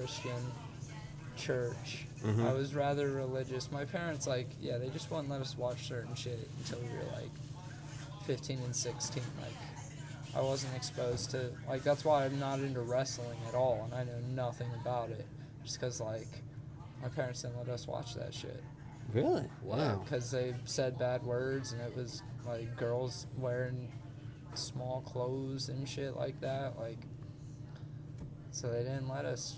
Christian church. Mm-hmm. I was rather religious. My parents, like, yeah, they just wouldn't let us watch certain shit until we were, like, 15 and 16. Like, I wasn't exposed to, like, that's why I'm not into wrestling at all, and I know nothing about it. Just because, like, my parents didn't let us watch that shit. Really? Yeah, Wow. because they said bad words, and it was, like, girls wearing small clothes and shit like that. Like, so they didn't let us.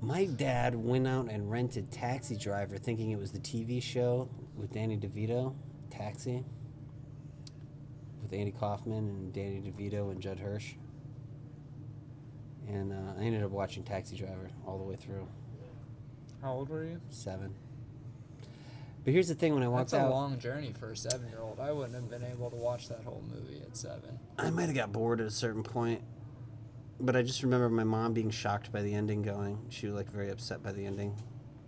My dad went out and rented Taxi Driver thinking it was the TV show with Danny DeVito, Taxi, with Andy Kaufman and Danny DeVito and Judd Hirsch. And I ended up watching Taxi Driver all the way through. How old were you? 7. But here's the thing, when I walked That's a out, long journey for a 7-year-old. I wouldn't have been able to watch that whole movie at 7. I might have got bored at a certain point. But I just remember my mom being shocked by the ending going. She was like very upset by the ending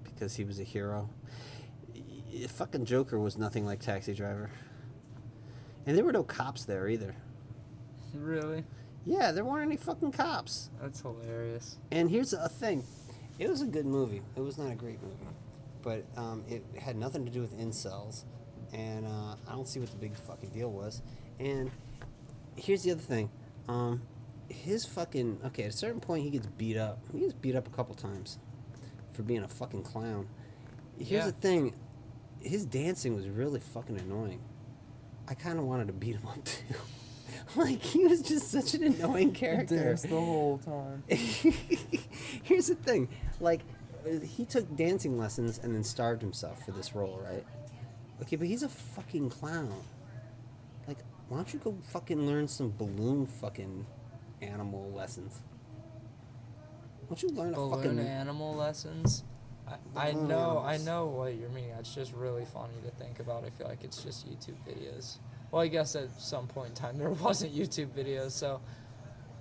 because he was a hero. Fucking Joker was nothing like Taxi Driver. And there were no cops there either. Really? Yeah, there weren't any fucking cops. That's hilarious. And here's a thing. It was a good movie. It was not a great movie. But it had nothing to do with incels. And I don't see what the big fucking deal was. And here's the other thing. His fucking... Okay, at a certain point, he gets beat up. He gets beat up a couple times for being a fucking clown. Here's the thing. His dancing was really fucking annoying. I kind of wanted to beat him up, too. Like, he was just such an annoying character. Dance the whole time. Here's the thing. Like, he took dancing lessons and then starved himself for this role, right? Okay, but he's a fucking clown. Like, why don't you go fucking learn some balloon fucking animal lessons? Why don't you learn a fucking... animal lessons? I know what you're meaning. It's just really funny to think about. I feel like it's just YouTube videos. Well, I guess at some point in time there wasn't YouTube videos, so...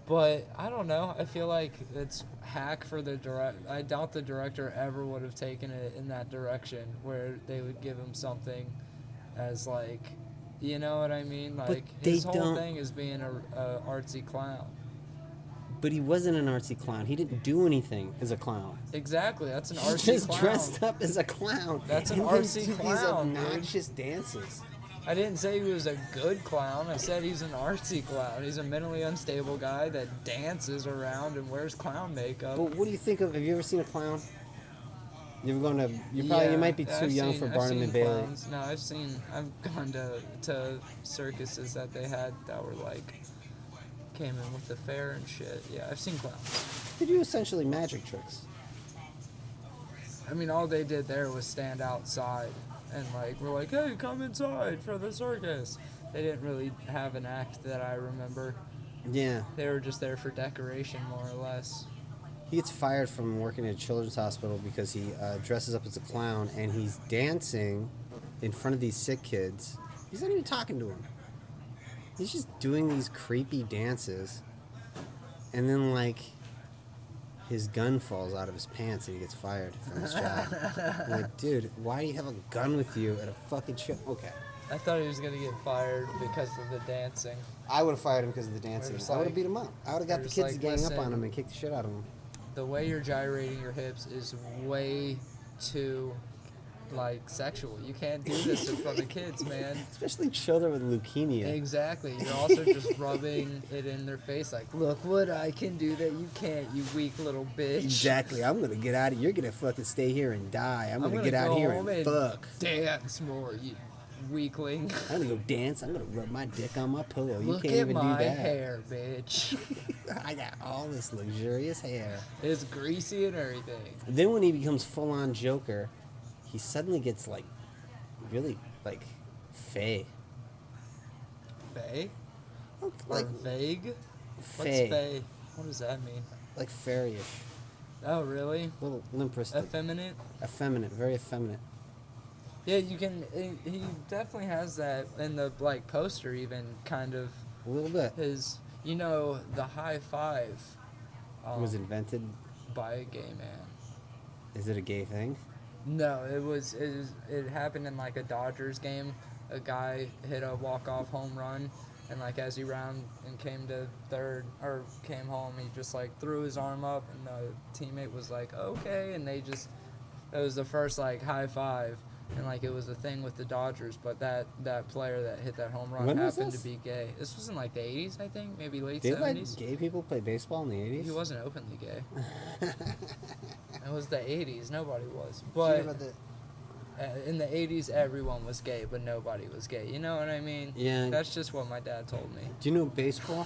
But, I don't know. I feel like it's hack for the direct... I doubt the director ever would have taken it in that direction, where they would give him something as, like... You know what I mean? Like, his whole thing is being a artsy clown. But he wasn't an artsy clown. He didn't do anything as a clown. Exactly, that's an artsy clown. He just dressed up as a clown. That's an artsy clown, these obnoxious dances. I didn't say he was a good clown. I said he's an artsy clown. He's a mentally unstable guy that dances around and wears clown makeup. But what do you think of... Have you ever seen a clown? You ever gone to... You might be too young for Barnum and Bailey. Clowns. No, I've gone to circuses that they had that were like... Came in with the fair and shit. Yeah, I've seen clowns. They do essentially magic tricks. I mean, all they did there was stand outside and, like, we're like, hey, come inside for the circus. They didn't really have an act that I remember. Yeah. They were just there for decoration, more or less. He gets fired from working at a children's hospital because he dresses up as a clown and he's dancing in front of these sick kids. He's not even talking to them. He's just doing these creepy dances, and then, like, his gun falls out of his pants and he gets fired from his job. I'm like, dude, why do you have a gun with you at a fucking show? Okay. I thought he was going to get fired because of the dancing. I would have fired him because of the dancing. I would have beat him up. I would have got the kids to gang up on him and kicked the shit out of him. The way you're gyrating your hips is way too... like, sexual. You can't do this in front of kids, man. Especially children with leukemia. Exactly. You're also just rubbing it in their face like, look what I can do that you can't, you weak little bitch. Exactly. I'm going to get out of here. You're going to fucking stay here and die. I'm going to get out here and fuck. Dance more, you weakling. I'm going to go dance. I'm going to rub my dick on my pillow. You Look can't at even do my that. hair, bitch. I got all this luxurious hair. It's greasy and everything. Then when he becomes full-on Joker, he suddenly gets, like, really, like, fey. Fey? Like, or vague? fey. What's fey? What does that mean? Like fairyish. Oh, really? A little limp-wristed. Effeminate? Effeminate. Very effeminate. Yeah, you can... He definitely has that in the, like, poster even, kind of. A little bit. His... You know, the high five... was invented by a gay man. Is it a gay thing? No, it happened in like a Dodgers game. A guy hit a walk-off home run, And like as he ran and came to third or came home, he just like threw his arm up, and the teammate was like, "Okay," and it was the first like high five, and like it was a thing with the Dodgers. But that player that hit that home run When was happened this? to be gay. This was in like the 80s, I think, maybe late They let 70s. gay people play baseball in the 80s? He wasn't openly gay. It was the 80s. Nobody was. Did you But hear about the- in the 80s, everyone was gay, but nobody was gay. You know what I mean? Yeah. That's just what my dad told me. Do you know baseball?